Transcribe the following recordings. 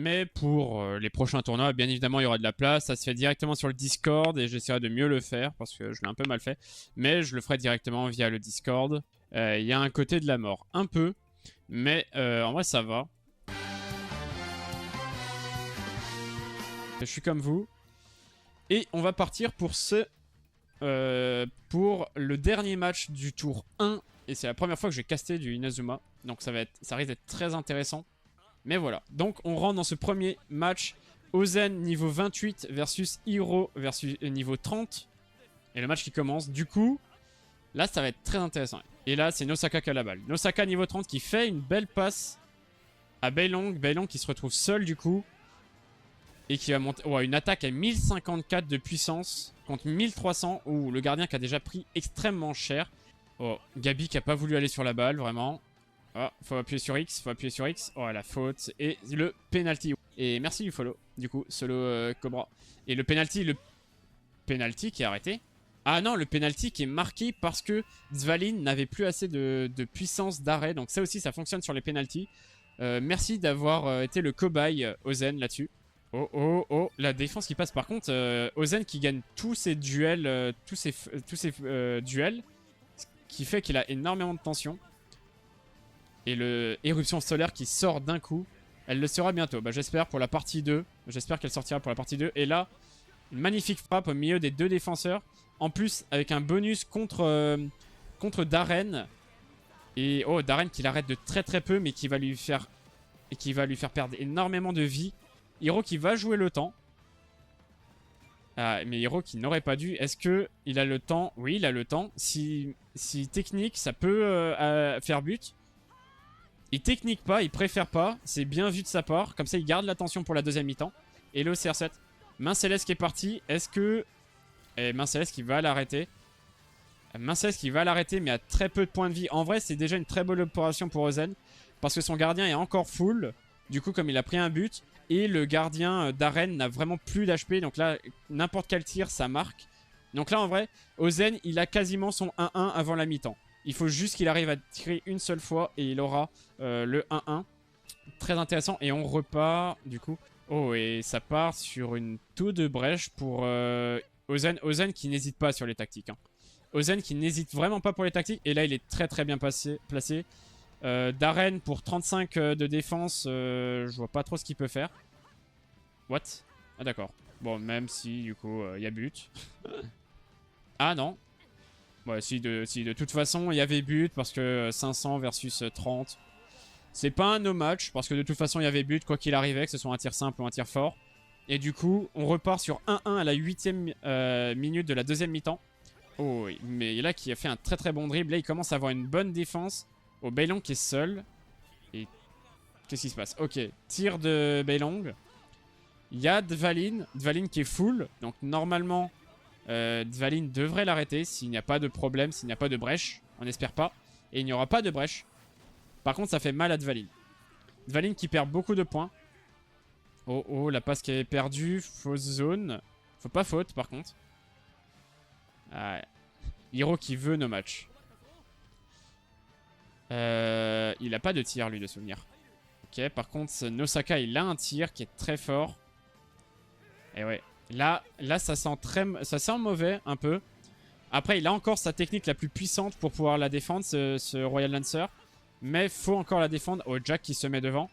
Mais pour les prochains tournois, bien évidemment, il y aura de la place. Ça se fait directement sur le Discord et j'essaierai de mieux le faire parce que je l'ai un peu mal fait. Mais je le ferai directement via le Discord. Il y a un côté de la mort, un peu. Mais en vrai, ça va. Je suis comme vous. Et on va partir pour pour le dernier match du tour 1. Et c'est la première fois que je vais caster du Inazuma. Donc ça risque d'être très intéressant. Mais voilà. Donc on rentre dans ce premier match. Ozen niveau 28 versus Hiro versus niveau 30. Et le match qui commence. Du coup, là ça va être très intéressant. Et là c'est Nosaka qui a la balle. Nosaka niveau 30 qui fait une belle passe à Beilong. Beilong qui se retrouve seul du coup. Et qui va monter une attaque à 1054 de puissance contre 1300. Où le gardien qui a déjà pris extrêmement cher. Oh, Gabi qui a pas voulu aller sur la balle, vraiment. Ah, faut appuyer sur X, Oh, la faute. Et le penalty. Et merci du follow, du coup, solo Cobra. Et le penalty qui est arrêté. Ah non, le penalty qui est marqué parce que Dvalin n'avait plus assez de puissance d'arrêt. Donc ça aussi, ça fonctionne sur les penalties. Merci d'avoir été le cobaye Ozen là-dessus. Oh, la défense qui passe par contre. Ozen qui gagne tous ses duels, tous ses duels. Ce qui fait qu'il a énormément de tension. Et le éruption solaire qui sort d'un coup. Elle le sera bientôt. Bah, j'espère pour la partie 2. J'espère qu'elle sortira pour la partie 2. Et là, une magnifique frappe au milieu des deux défenseurs. En plus, avec un bonus contre Darren. Et oh, Darren qui l'arrête de très très peu, mais qui va lui faire perdre énormément de vie. Hiro qui va jouer le temps. Ah, mais Hiro qui n'aurait pas dû. Est-ce qu'il a le temps? Oui, il a le temps. Si technique, ça peut faire but. Il technique pas, il préfère pas. C'est bien vu de sa part. Comme ça, il garde l'attention pour la deuxième mi-temps. Et le CR7. Main Céleste qui est parti. Est-ce que... Et Main Céleste qui va l'arrêter. Main Céleste qui va l'arrêter, mais à très peu de points de vie. En vrai, c'est déjà une très bonne opération pour Ozen. Parce que son gardien est encore full. Du coup, comme il a pris un but. Et le gardien d'Aren n'a vraiment plus d'HP. Donc là, n'importe quel tir, ça marque. Donc là, en vrai, Ozen, il a quasiment son 1-1 avant la mi-temps. Il faut juste qu'il arrive à tirer une seule fois et il aura le 1-1. Très intéressant. Et on repart, du coup. Oh, et ça part sur une tour de brèche pour Ozen. Ozen qui n'hésite pas sur les tactiques. Hein. Ozen qui n'hésite vraiment pas pour les tactiques. Et là, il est très très bien placé. Darren pour 35 de défense. Je vois pas trop ce qu'il peut faire. What? Ah, d'accord. Bon, même si, du coup, il y a but. Ah, non. Ouais, si de toute façon il y avait but parce que 500 versus 30. C'est pas un no match parce que de toute façon il y avait but quoi qu'il arrivait, que ce soit un tir simple ou un tir fort. Et du coup on repart sur 1-1 à la 8ème minute de la deuxième mi-temps. Oh oui, mais là qui a fait un très très bon dribble. Là il commence à avoir une bonne défense. Oh, Beilong qui est seul. Et qu'est-ce qui se passe? Ok, tir de Beilong. Il y a Dvalin qui est full. Donc normalement... Dvalin devrait l'arrêter s'il n'y a pas de problème, s'il n'y a pas de brèche. On n'espère pas. Et il n'y aura pas de brèche. Par contre, ça fait mal à Dvalin. Dvalin qui perd beaucoup de points. Oh, la passe qui est perdue. Fausse zone. Faut pas faute, par contre. Hiro qui veut nos matchs. Il a pas de tir, lui, de souvenir. Ok, par contre, Nosaka, il a un tir qui est très fort. Et ouais. Là, ça sent mauvais, un peu. Après, il a encore sa technique la plus puissante pour pouvoir la défendre, ce Royal Lancer. Mais faut encore la défendre. Oh, Jack qui se met devant.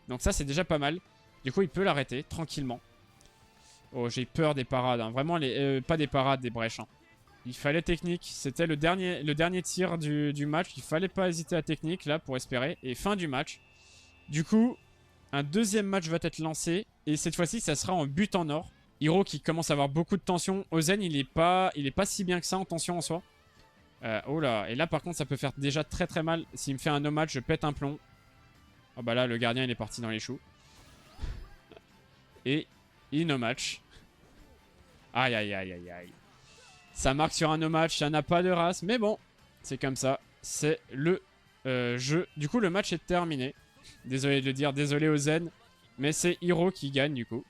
Donc ça, c'est déjà pas mal. Du coup, il peut l'arrêter, tranquillement. Oh, j'ai peur des parades. Hein. Vraiment, pas des parades, des brèches. Hein. Il fallait technique. C'était le dernier tir du match. Il fallait pas hésiter à technique, là, pour espérer. Et fin du match. Du coup, un deuxième match va être lancé. Et cette fois-ci, ça sera en but en or. Hiro qui commence à avoir beaucoup de tension. Ozen, il est pas si bien que ça en tension en soi. Oh là, et là par contre ça peut faire déjà très très mal. S'il me fait un no match, je pète un plomb. Oh bah là, le gardien il est parti dans les choux. Et il no match. Aïe aïe aïe aïe aïe. Ça marque sur un no match, ça n'a pas de race. Mais bon, c'est comme ça. C'est le jeu. Du coup, le match est terminé. Désolé de le dire, désolé Ozen. Mais c'est Hiro qui gagne du coup.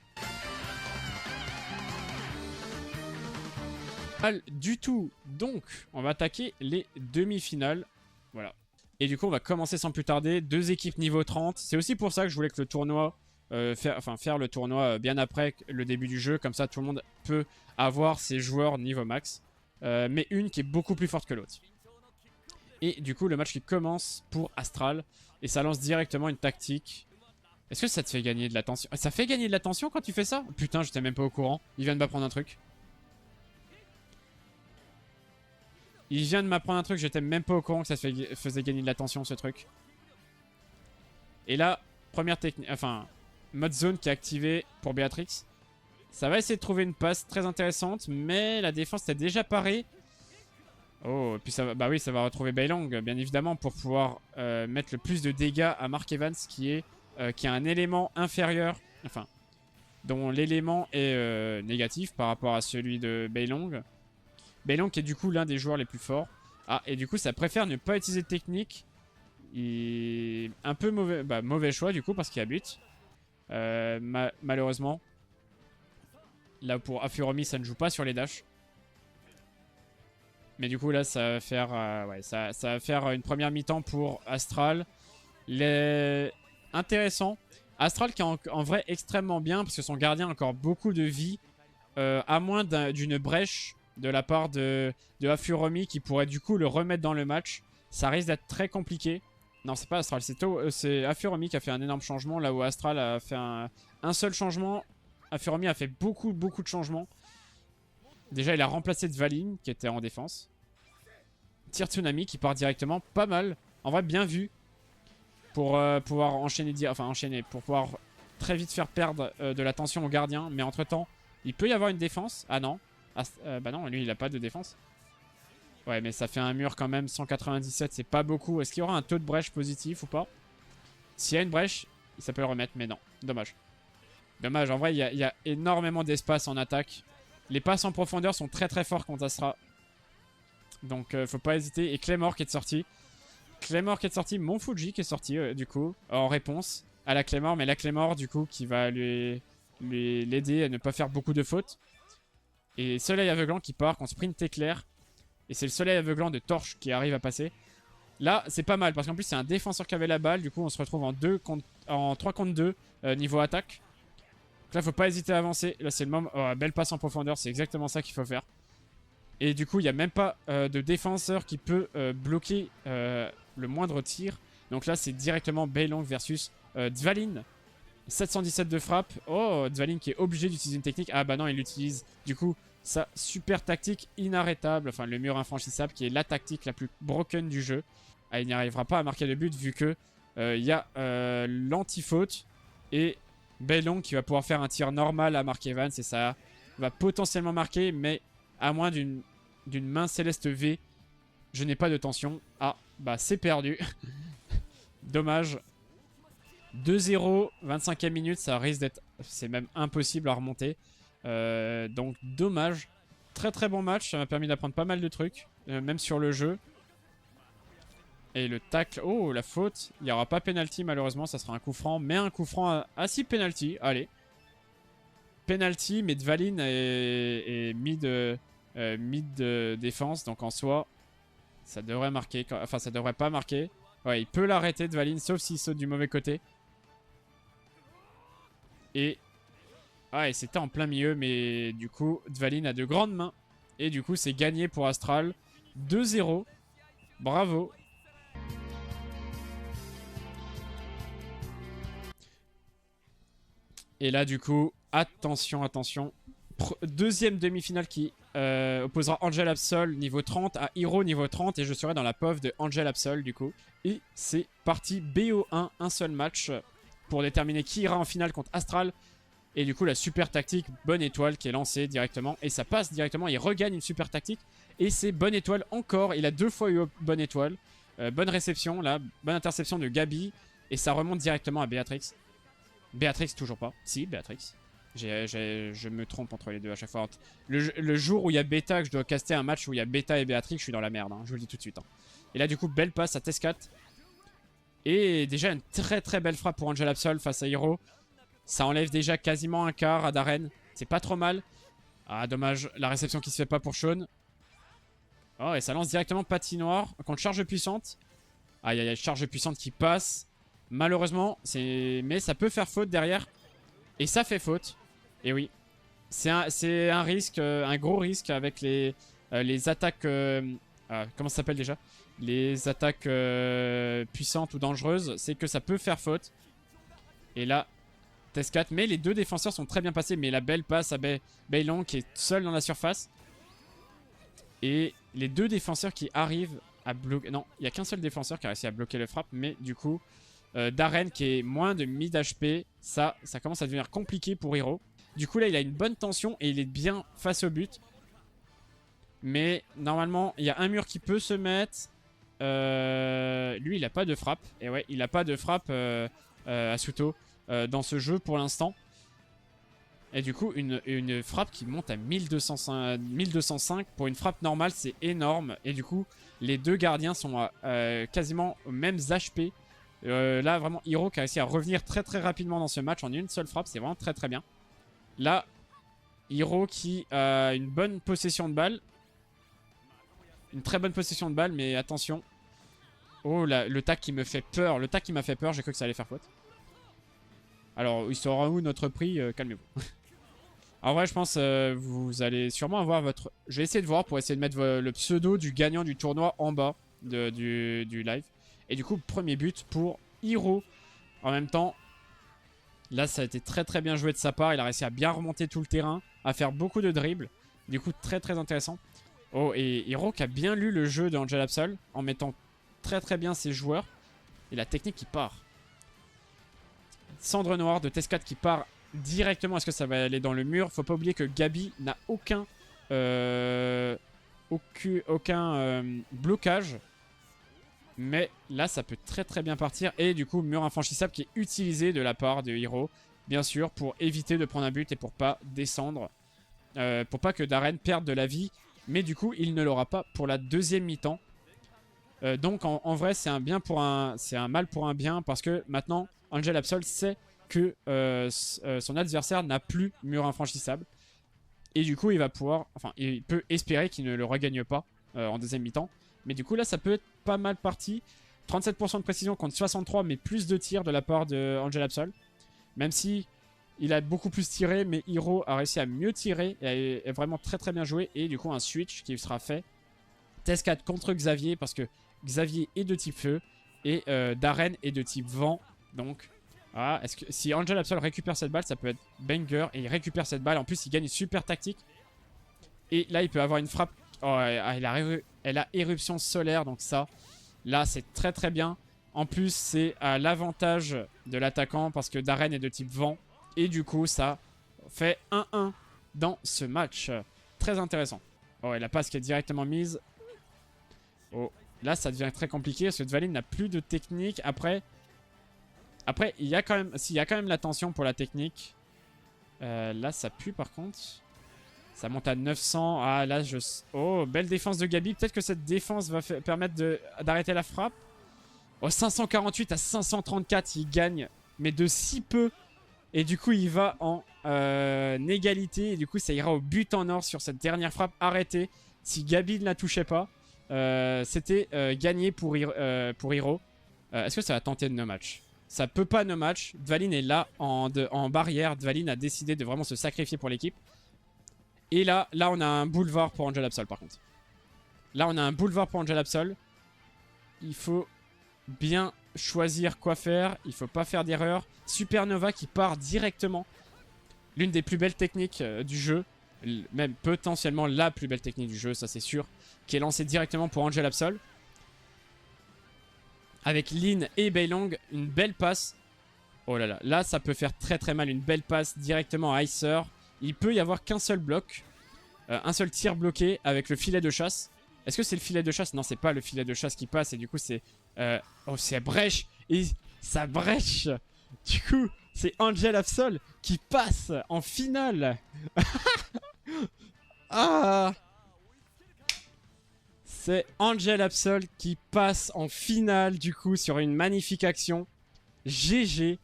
Du tout. Donc, on va attaquer les demi-finales. Voilà. Et du coup, on va commencer sans plus tarder. Deux équipes niveau 30. C'est aussi pour ça que je voulais que le tournoi faire le tournoi bien après le début du jeu. Comme ça, tout le monde peut avoir ses joueurs niveau max. Mais une qui est beaucoup plus forte que l'autre. Et du coup, le match qui commence pour Astral. Et ça lance directement une tactique. Est-ce que ça te fait gagner de la tension? Ça fait gagner de la tension quand tu fais ça? Putain, j'étais même pas au courant. Il vient de m'apprendre un truc. Il vient de m'apprendre un truc, j'étais même pas au courant que ça faisait gagner de la tension, ce truc. Et là, première technique, enfin, mode zone qui est activé pour Béatrix. Ça va essayer de trouver une passe très intéressante, mais la défense était déjà parée. Oh, et puis ça va, bah oui, ça va retrouver Beilong, bien évidemment, pour pouvoir mettre le plus de dégâts à Mark Evans, qui a un élément inférieur, enfin, dont l'élément est négatif par rapport à celui de Beilong. Beilong qui est du coup l'un des joueurs les plus forts. Ah, et du coup, ça préfère ne pas utiliser de technique. Un peu mauvais choix du coup, parce qu'il y a but. Malheureusement. Là, pour Afuromi, ça ne joue pas sur les dashs. Mais du coup, là, ça va faire, ça va faire une première mi-temps pour Astral. Intéressant. Astral qui est en vrai extrêmement bien, parce que son gardien a encore beaucoup de vie. À moins d'une brèche de la part de Afuromi qui pourrait du coup le remettre dans le match. Ça risque d'être très compliqué. Non, c'est pas Astral, c'est Afuromi qui a fait un énorme changement. Là où Astral a fait un seul changement, Afuromi a fait beaucoup de changements. Déjà, il a remplacé Dvalin qui était en défense. Tire Tsunami qui part directement, pas mal. En vrai, bien vu. Pour pouvoir enchaîner, pour pouvoir très vite faire perdre de la tension au gardien. Mais entre temps, il peut y avoir une défense. Ah non. Bah non, lui il a pas de défense. Ouais, mais ça fait un mur quand même. 197, c'est pas beaucoup. Est-ce qu'il y aura un taux de brèche positif ou pas? S'il y a une brèche, ça peut le remettre, mais non. Dommage. Dommage, en vrai, il y a énormément d'espace en attaque. Les passes en profondeur sont très forts contre Astra. Donc, faut pas hésiter. Et Claymore qui est sorti. Monfuji qui est sorti, du coup, en réponse à la Claymore. Mais la Claymore, du coup, qui va l'aider à ne pas faire beaucoup de fautes. Et Soleil Aveuglant qui part quand sprint éclair. Et c'est le Soleil Aveuglant de Torche qui arrive à passer. Là, c'est pas mal parce qu'en plus, c'est un défenseur qui avait la balle. Du coup, on se retrouve en 3 contre 2 niveau attaque. Donc là, faut pas hésiter à avancer. Là, c'est le moment. Oh, belle passe en profondeur. C'est exactement ça qu'il faut faire. Et du coup, il n'y a même pas de défenseur qui peut bloquer le moindre tir. Donc là, c'est directement Beilong versus Dvalin. 717 de frappe. Oh, Dvalin qui est obligé d'utiliser une technique. Ah bah non, il utilise du coup sa super tactique inarrêtable. Enfin, le mur infranchissable qui est la tactique la plus broken du jeu. Ah, il n'y arrivera pas à marquer de but vu que il y a l'anti-faute. Et Beilong qui va pouvoir faire un tir normal à Mark Evans. Et ça va potentiellement marquer, mais à moins d'une main céleste V. Je n'ai pas de tension. Ah, bah c'est perdu. Dommage. 2-0, 25e minute, ça risque d'être... C'est même impossible à remonter. Donc dommage. Très bon match, ça m'a permis d'apprendre pas mal de trucs. Même sur le jeu. Et le tacle... Oh, la faute. Il n'y aura pas penalty malheureusement, ça sera un coup franc. Mais un coup franc à 6 penalty. Allez. Penalty, mais Dvalin est mid de défense. Donc en soi, ça devrait marquer. Enfin, ça devrait pas marquer. Ouais, il peut l'arrêter Dvalin, sauf s'il saute du mauvais côté. Et c'était en plein milieu, mais du coup, Dvalin a de grandes mains. Et du coup, c'est gagné pour Astral. 2-0. Bravo. Et là, du coup, attention. Deuxième demi-finale qui opposera Angel Absol niveau 30 à Hero niveau 30. Et je serai dans la POV de Angel Absol, du coup. Et c'est parti, BO1, un seul match pour déterminer qui ira en finale contre Astral. Et du coup, la super tactique, bonne étoile qui est lancée directement. Et ça passe directement, il regagne une super tactique. Et c'est bonne étoile encore. Il a 2 fois eu bonne étoile. Bonne réception, là. Bonne interception de Gabi. Et ça remonte directement à Béatrix. Béatrix, toujours pas. Si, Béatrix. Je me trompe entre les deux à chaque fois. Le jour où il y a Beta, que je dois caster un match où il y a Beta et Béatrix, je suis dans la merde. Hein, je vous le dis tout de suite. Hein. Et là, du coup, belle passe à Tescat. Et déjà, une très belle frappe pour Angel Absol face à Hero. Ça enlève déjà quasiment un quart à Darren. C'est pas trop mal. Ah, dommage. La réception qui se fait pas pour Sean. Oh, et ça lance directement patinoire contre charge puissante. Aïe, charge puissante qui passe. Malheureusement, mais ça peut faire faute derrière. Et ça fait faute. Et oui, c'est un risque, un gros risque avec les attaques... comment ça s'appelle déjà? Les attaques puissantes ou dangereuses. C'est que ça peut faire faute. Et là, test 4. Mais les deux défenseurs sont très bien passés. Mais la belle passe à Beilong qui est seul dans la surface. Et les deux défenseurs qui arrivent à bloquer... Non, il n'y a qu'un seul défenseur qui a réussi à bloquer le frappe. Mais du coup, Darren qui est moins de mid HP, ça commence à devenir compliqué pour Hiro. Du coup là il a une bonne tension et il est bien face au but. Mais normalement il y a un mur qui peut se mettre. Lui il a pas de frappe. Et ouais il a pas de frappe Asuto dans ce jeu pour l'instant. Et du coup une frappe qui monte à 1205 pour une frappe normale, c'est énorme. Et du coup les deux gardiens sont quasiment aux mêmes HP. Là vraiment Hiro qui a réussi à revenir très très rapidement dans ce match en une seule frappe, c'est vraiment très très bien. Là Hiro qui a une bonne possession de balle, une très bonne possession de balle, mais attention. Oh là, le tac qui me fait peur, le tac qui m'a fait peur, j'ai cru que ça allait faire faute. Alors il sera où notre prix, calmez-vous. En vrai je pense vous allez sûrement avoir votre... Je vais essayer de voir pour essayer de mettre le pseudo du gagnant du tournoi en bas du live. Et du coup, premier but pour Hiro. En même temps, là, ça a été très très bien joué de sa part. Il a réussi à bien remonter tout le terrain, à faire beaucoup de dribbles. Du coup, très très intéressant. Oh, et Hiro qui a bien lu le jeu de Angel Absol en mettant très très bien ses joueurs. Et la technique qui part. Cendre noire de Test 4 qui part directement. Est-ce que ça va aller dans le mur? Faut pas oublier que Gabi n'a aucun blocage. Mais là, ça peut très très bien partir. Et du coup, mur infranchissable qui est utilisé de la part de Hiro. Bien sûr, pour éviter de prendre un but et pour pas descendre. Pour pas que Darren perde de la vie. Mais du coup, il ne l'aura pas pour la deuxième mi-temps. Donc en vrai, c'est un mal pour un bien. Parce que maintenant, Angel Absol sait que son adversaire n'a plus mur infranchissable. Et du coup, il va pouvoir... Enfin, il peut espérer qu'il ne le regagne pas en deuxième mi-temps. Mais du coup là ça peut être pas mal parti. 37% de précision contre 63, mais plus de tirs de la part de Angel Absol. Même si il a beaucoup plus tiré, mais Hiro a réussi à mieux tirer et a vraiment très très bien joué. Et du coup un switch qui sera fait. Test 4 contre Xavier parce que Xavier est de type feu et Darren est de type vent. Donc voilà, si Angel Absol récupère cette balle, ça peut être banger. Et il récupère cette balle, en plus il gagne une super tactique. Et là il peut avoir une frappe. Oh, elle a éruption solaire, donc ça, là, c'est très très bien. En plus, c'est à l'avantage de l'attaquant parce que Darren est de type vent. Et du coup, ça fait 1-1 dans ce match. Très intéressant. Oh, et la passe qui est directement mise. Oh, là, ça devient très compliqué parce que Dvalin n'a plus de technique. Après, il y a quand même la tension pour la technique. Là, ça pue par contre. Ça monte à 900. Ah là, oh, belle défense de Gabi. Peut-être que cette défense va permettre d'arrêter la frappe. Oh, 548 à 534. Il gagne, mais de si peu. Et du coup, il va en égalité. Et du coup, ça ira au but en or sur cette dernière frappe arrêtée. Si Gabi ne la touchait pas, c'était gagné pour Hiro. Est-ce que ça va tenter de no match? Ça peut pas no match. Dvalin est là en barrière. Dvalin a décidé de vraiment se sacrifier pour l'équipe. Et là, on a un boulevard pour Angel Absol par contre. Là, on a un boulevard pour Angel Absol. Il faut bien choisir quoi faire. Il faut pas faire d'erreur. Supernova qui part directement. L'une des plus belles techniques du jeu. Même potentiellement la plus belle technique du jeu, ça c'est sûr. Qui est lancée directement pour Angel Absol. Avec Lin et Beilong. Une belle passe. Oh là là. Là, ça peut faire très très mal. Une belle passe directement à Icer. Il peut y avoir qu'un seul bloc. Un seul tir bloqué avec le filet de chasse. Est-ce que c'est le filet de chasse? Non, c'est pas le filet de chasse qui passe. Et du coup, c'est... oh, c'est brèche. Et ça brèche. Du coup, c'est Angel Absol qui passe en finale. Ah, c'est Angel Absol qui passe en finale, du coup, sur une magnifique action. GG.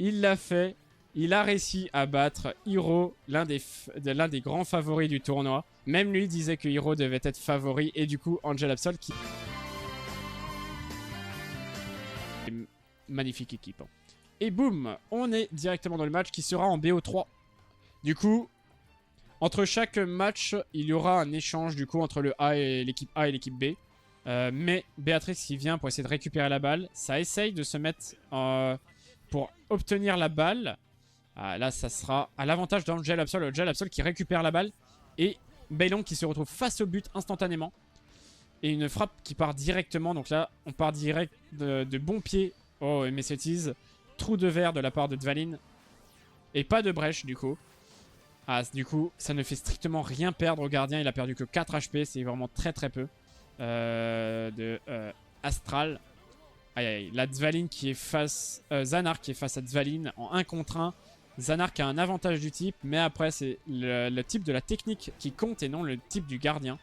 Il l'a fait. Il a réussi à battre Hiro, l'un des grands favoris du tournoi. Même lui disait que Hiro devait être favori. Et du coup, Angel Absol qui... Magnifique équipe. Hein. Et boum, on est directement dans le match qui sera en BO3. Du coup, entre chaque match, il y aura un échange du coup entre le A et l'équipe A et l'équipe B. Mais Béatrix qui vient pour essayer de récupérer la balle, ça essaye de se mettre pour obtenir la balle. Là, ça sera à l'avantage d'Angel Absol. Angel Absol qui récupère la balle et Baylong qui se retrouve face au but instantanément. Et une frappe qui part directement. Donc là, on part direct de bon pied. Oh, mais c'est tease. Trou de verre de la part de Dvalin. Et pas de brèche du coup. Du coup, ça ne fait strictement rien perdre au gardien. Il a perdu que 4 HP. C'est vraiment très très peu. Astral. Aïe aïe. La Dvalin qui est face... Zanar qui est face à Dvalin en 1 contre 1. Zanar qui a un avantage du type. Mais après, c'est le type de la technique qui compte et non le type du gardien.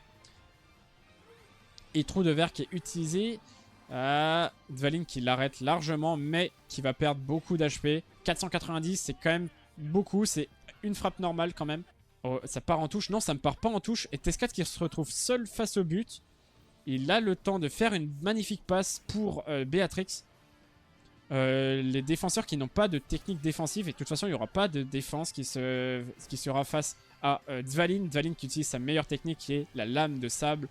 Et trou de verre qui est utilisé. Dvalin qui l'arrête largement, mais qui va perdre beaucoup d'HP. 490, c'est quand même beaucoup. C'est une frappe normale quand même. Oh, ça part en touche. Non, ça ne part pas en touche. Et Tescat qui se retrouve seul face au but. Il a le temps de faire une magnifique passe pour Béatrix. Les défenseurs qui n'ont pas de technique défensive. Et de toute façon, il n'y aura pas de défense qui sera face à Dvalin. Dvalin qui utilise sa meilleure technique qui est la lame de sable.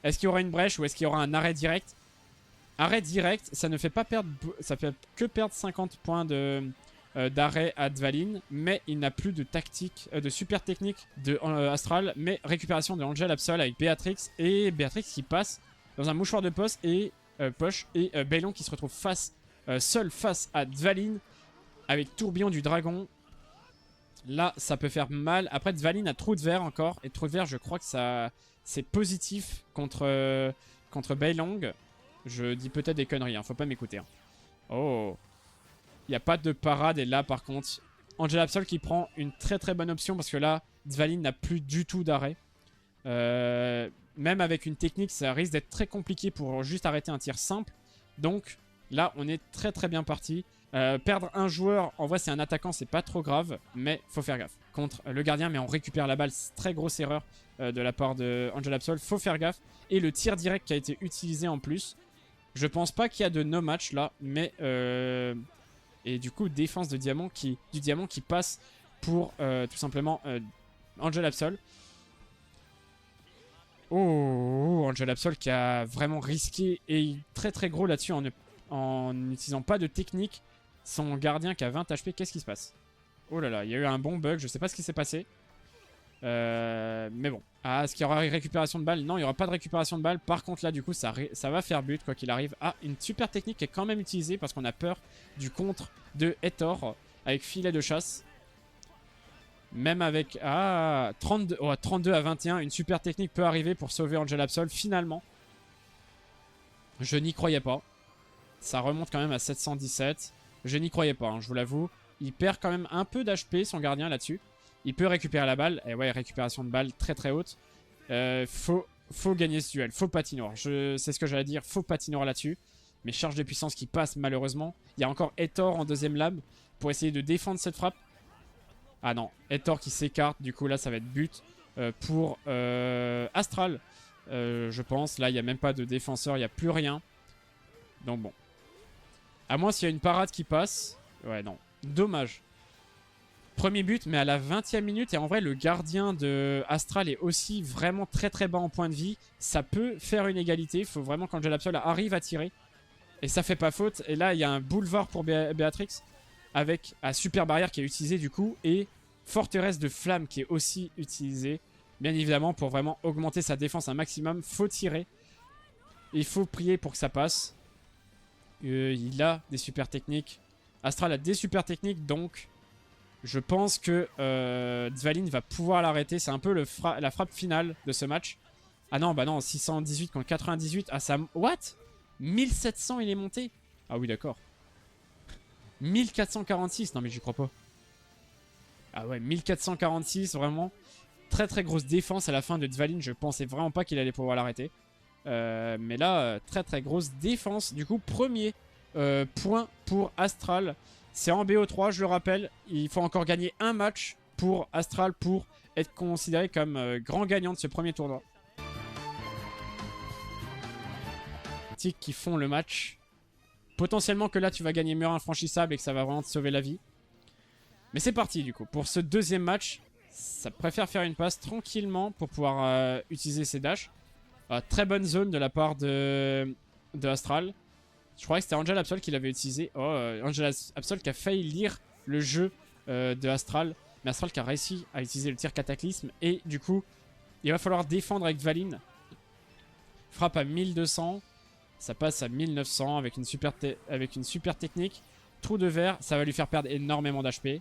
Est-ce qu'il y aura une brèche ou est-ce qu'il y aura un arrêt direct? Arrêt direct, ça ne fait pas perdre... Ça fait que perdre 50 points d'arrêt à Dvalin. Mais il n'a plus de tactique, de super technique de Astral. Mais récupération de Angel Absol avec Béatrix. Et Béatrix qui passe dans un mouchoir de poche. Et Baylong qui se retrouve seul face à Dvalin. Avec tourbillon du dragon. Là, ça peut faire mal. Après, Dvalin a trou de verre encore. Et trou de verre, je crois que ça... C'est positif contre Baylong. Je dis peut-être des conneries, hein, faut pas m'écouter. Hein. Oh. Il n'y a pas de parade. Et là, par contre, Angel Absol qui prend une très très bonne option. Parce que là, Dvalin n'a plus du tout d'arrêt. Même avec une technique, ça risque d'être très compliqué pour juste arrêter un tir simple. Donc là, on est très très bien parti. Perdre un joueur, en vrai c'est un attaquant, c'est pas trop grave, mais faut faire gaffe. Contre le gardien, mais on récupère la balle, c'est très grosse erreur de la part de Angel Absol, faut faire gaffe. Et le tir direct qui a été utilisé en plus, je pense pas qu'il y a de no match là, mais... Et du coup, défense du diamant qui passe pour tout simplement Angel Absol. Oh, Angel Absol qui a vraiment risqué et très très gros là-dessus en n'utilisant pas de technique. Son gardien qui a 20 HP, qu'est-ce qui se passe? Oh là là, il y a eu un bon bug, je sais pas ce qui s'est passé. Mais bon. Est-ce qu'il y aura récupération de balles? Non, il n'y aura pas de récupération de balles. Par contre là, du coup, ça va faire but quoi qu'il arrive. Une super technique qui est quand même utilisée parce qu'on a peur du contre de Hector avec filet de chasse. Même avec 32 à 21, une super technique peut arriver pour sauver Angel Absol finalement. Je n'y croyais pas. Ça remonte quand même à 717. Je n'y croyais pas, hein, je vous l'avoue. Il perd quand même un peu d'HP, son gardien, là-dessus. Il peut récupérer la balle. Et ouais, récupération de balle très très haute. Faut gagner ce duel. Faux patinoire. C'est ce que j'allais dire. Faux patinoire là-dessus. Mais charge de puissance qui passe, malheureusement. Il y a encore Hector en deuxième lame pour essayer de défendre cette frappe. Ah non, Hector qui s'écarte. Du coup, là, ça va être but pour Astral. Je pense. Là, il n'y a même pas de défenseur. Il n'y a plus rien. Donc bon. À moins s'il y a une parade qui passe. Ouais, non. Dommage. Premier but, mais à la 20e minute. Et en vrai, le gardien de Astral est aussi vraiment très très bas en point de vie. Ça peut faire une égalité. Il faut vraiment qu'Angel Absol arrive à tirer. Et ça fait pas faute. Et là, il y a un boulevard pour Béatrix. Avec la super barrière qui est utilisée du coup. Et forteresse de flamme qui est aussi utilisée. Bien évidemment, pour vraiment augmenter sa défense un maximum. Faut tirer. Il faut prier pour que ça passe. Il a des super techniques. Astral a des super techniques, donc je pense que Dvalin va pouvoir l'arrêter. C'est un peu la frappe finale de ce match. Ah non, bah non, 618 contre 98. Ah ça... What? 1700 il est monté? Ah oui, d'accord. 1446, non mais j'y crois pas. Ah ouais, 1446, vraiment. Très très grosse défense à la fin de Dvalin. Je pensais vraiment pas qu'il allait pouvoir l'arrêter. Mais là, très très grosse défense. Du coup, premier point pour Astral. C'est en BO3, je le rappelle. Il faut encore gagner un match pour Astral pour être considéré comme grand gagnant de ce premier tournoi. Qui font le match. Potentiellement que là, tu vas gagner mur infranchissable et que ça va vraiment te sauver la vie. Mais c'est parti, du coup. Pour ce deuxième match, ça préfère faire une passe tranquillement pour pouvoir utiliser ses dashs. Très bonne zone de la part de Astral. Je croyais que c'était Angel Absol qui l'avait utilisé. Angel Absol qui a failli lire le jeu de Astral. Mais Astral qui a réussi à utiliser le tir cataclysme. Et du coup, il va falloir défendre avec Dvalin. Frappe à 1200. Ça passe à 1900 avec une super technique. Trou de verre, ça va lui faire perdre énormément d'HP.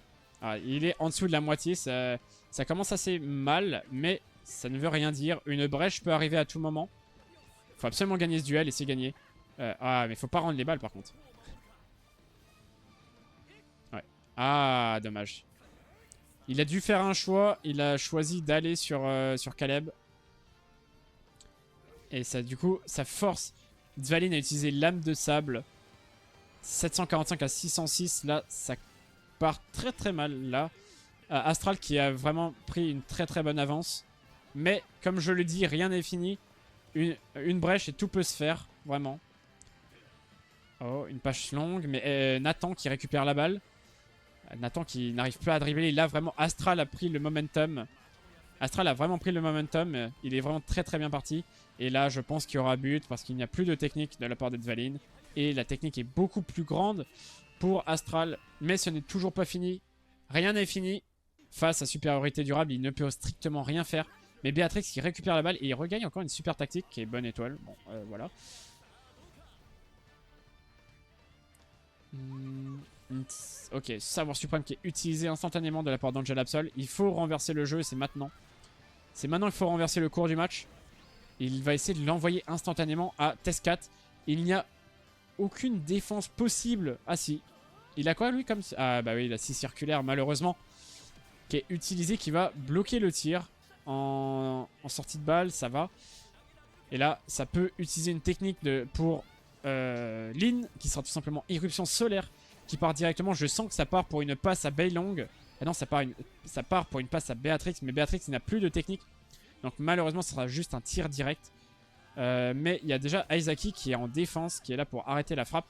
Il est en dessous de la moitié. Ça commence assez mal, mais ça ne veut rien dire. Une brèche peut arriver à tout moment. Il faut absolument gagner ce duel et c'est gagné. Mais faut pas rendre les balles par contre. Ouais. Ah, dommage. Il a dû faire un choix. Il a choisi d'aller sur Caleb. Et ça, du coup, ça force Dvalin à utiliser l'âme de sable. 745 à 606. Là, ça part très très mal. Là, Astral qui a vraiment pris une très très bonne avance. Mais, comme je le dis, rien n'est fini. Une brèche et tout peut se faire. Vraiment. Oh, une passe longue. Mais Nathan qui récupère la balle. Nathan qui n'arrive plus à dribbler. Là, vraiment, Astral a pris le momentum. Astral a vraiment pris le momentum. Il est vraiment très très bien parti. Et là, je pense qu'il y aura but parce qu'il n'y a plus de technique de la part de Dvalin. Et la technique est beaucoup plus grande pour Astral. Mais ce n'est toujours pas fini. Rien n'est fini. Face à supériorité durable, il ne peut strictement rien faire. Mais Béatrix qui récupère la balle et il regagne encore une super tactique qui est bonne étoile. Bon, voilà. Ok, savoir suprême qui est utilisé instantanément de la part d'Angel Absol. Il faut renverser le jeu et c'est maintenant. C'est maintenant qu'il faut renverser le cours du match. Il va essayer de l'envoyer instantanément à Tescat. Il n'y a aucune défense possible. Ah si. Il a quoi lui comme... Ah bah oui, il a 6 circulaires malheureusement. Qui est utilisé, qui va bloquer le tir. En sortie de balle, ça va. Et là, ça peut utiliser une technique pour Lin, qui sera tout simplement Irruption Solaire, qui part directement. Je sens que ça part pour une passe à Beilong. Ah non, ça part pour une passe à Béatrix, mais Béatrix n'a plus de technique. Donc malheureusement, ce sera juste un tir direct. Mais il y a déjà Isaki qui est en défense, qui est là pour arrêter la frappe.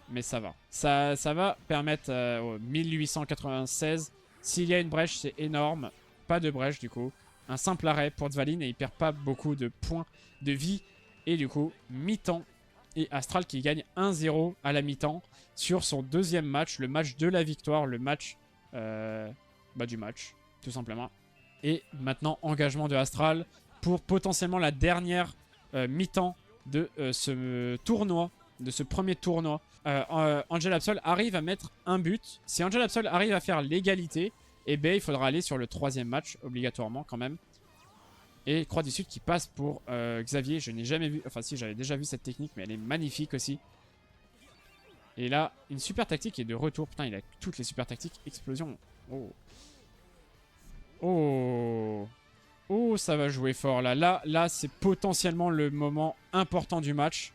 Mais ça va. Ça va permettre au 1896. S'il y a une brèche, c'est énorme. Pas de brèche du coup. Un simple arrêt pour Dvalin et il perd pas beaucoup de points de vie. Et du coup, mi-temps. Et Astral qui gagne 1-0 à la mi-temps sur son deuxième match. Le match de la victoire. Le match du match, tout simplement. Et maintenant, engagement de Astral pour potentiellement la dernière mi-temps de ce tournoi. De ce premier tournoi. Angel Absol arrive à mettre un but. Si Angel Absol arrive à faire l'égalité, eh bien, il faudra aller sur le troisième match, obligatoirement, quand même. Et Croix du Sud qui passe pour Xavier. Je n'ai jamais vu... Enfin, si, j'avais déjà vu cette technique, mais elle est magnifique aussi. Et là, une super tactique est de retour. Putain, il a toutes les super tactiques. Explosion. Oh. Oh. Oh, ça va jouer fort, là. Là, c'est potentiellement le moment important du match.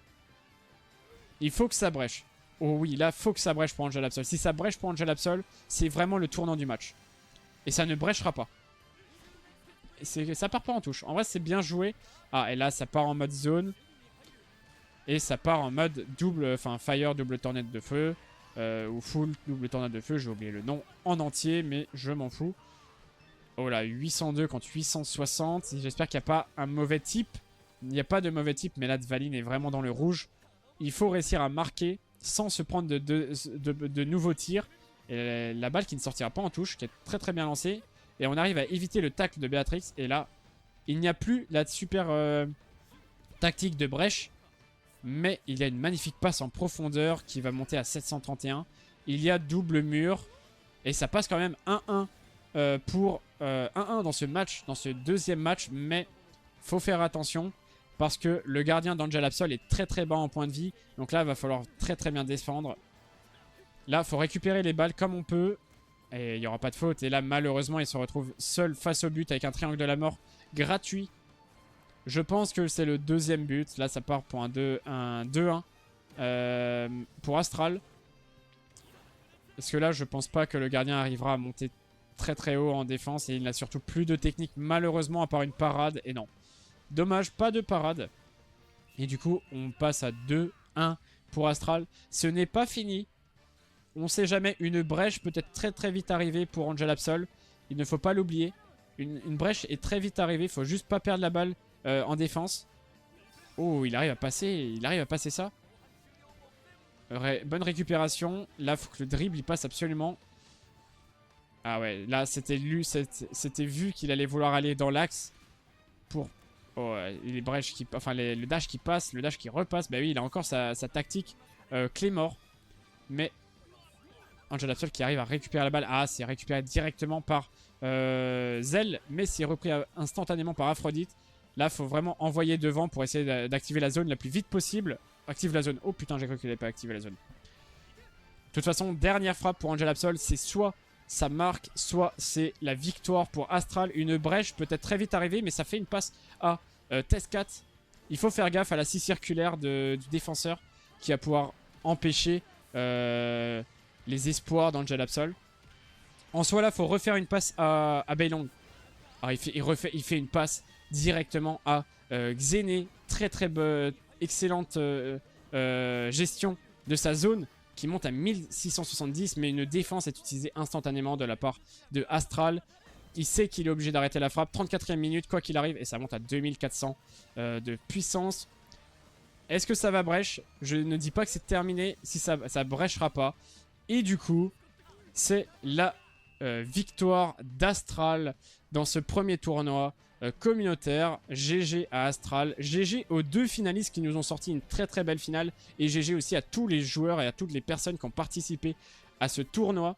Il faut que ça brèche. Oh oui, là, faut que ça brèche pour Angel Absol. Si ça brèche pour Angel Absol, c'est vraiment le tournant du match. Et ça ne brèchera pas. Ça part pas en touche. En vrai, c'est bien joué. Ah, et là, ça part en mode zone. Et ça part en mode double, enfin, fire, double tornade de feu. Ou full double tornade de feu. J'ai oublié le nom en entier, mais je m'en fous. Oh là, 802 contre 860. J'espère qu'il n'y a pas un mauvais type. Il n'y a pas de mauvais type, mais là, Dvalin est vraiment dans le rouge. Il faut réussir à marquer sans se prendre de nouveaux tirs. Et la balle qui ne sortira pas en touche, qui est très très bien lancée. Et on arrive à éviter le tacle de Béatrix. Et là, il n'y a plus la super tactique de brèche. Mais il y a une magnifique passe en profondeur qui va monter à 731. Il y a double mur. Et ça passe quand même 1-1 pour 1-1 dans ce match, dans ce deuxième match. Mais faut faire attention. Parce que le gardien d'Angel Absol est très très bas en point de vie. Donc là, il va falloir très très bien défendre. Là, il faut récupérer les balles comme on peut. Et il n'y aura pas de faute. Et là, malheureusement, il se retrouve seul face au but avec un triangle de la mort gratuit. Je pense que c'est le deuxième but. Là, ça part pour un 2-1 pour Astral. Parce que là, je pense pas que le gardien arrivera à monter très très haut en défense. Et il n'a surtout plus de technique, malheureusement, à part une parade. Et non. Dommage, pas de parade. Et du coup, on passe à 2-1 pour Astral. Ce n'est pas fini. On sait jamais, une brèche peut être très très vite arrivée pour Angel Absol. Il ne faut pas l'oublier. Une brèche est très vite arrivée, il faut juste pas perdre la balle en défense. Oh, il arrive à passer ça. Bonne récupération. Là, il faut que le dribble il passe absolument. Ah ouais, là c'était vu qu'il allait vouloir aller dans l'axe pour les brèches qui, enfin le dash qui passe, le dash qui repasse. Bah oui, il a encore sa tactique clé mort. Mais Angel Absol qui arrive à récupérer la balle. Ah, c'est récupéré directement par Zell, mais c'est repris instantanément par Aphrodite. Là, il faut vraiment envoyer devant pour essayer d'activer la zone la plus vite possible. Active la zone. Oh putain, j'ai cru qu'il n'avait pas activé la zone. De toute façon, dernière frappe pour Angel Absol, c'est soit ça marque, soit c'est la victoire pour Astral. Une brèche peut être très vite arrivée, mais ça fait une passe à Test 4. Il faut faire gaffe à la scie circulaire du défenseur qui va pouvoir empêcher les espoirs d'Angel Absol. En soi, là, il faut refaire une passe à Beilong. Alors, il fait une passe directement à Xené. Très très excellente gestion de sa zone qui monte à 1670, mais une défense est utilisée instantanément de la part de Astral. Il sait qu'il est obligé d'arrêter la frappe. 34e minute, quoi qu'il arrive, et ça monte à 2400 de puissance. Est-ce que ça va brèche? Je ne dis pas que c'est terminé si ça brèchera pas. Et du coup, c'est la victoire d'Astral dans ce premier tournoi communautaire. GG à Astral, GG aux deux finalistes qui nous ont sorti une très très belle finale, et GG aussi à tous les joueurs et à toutes les personnes qui ont participé à ce tournoi.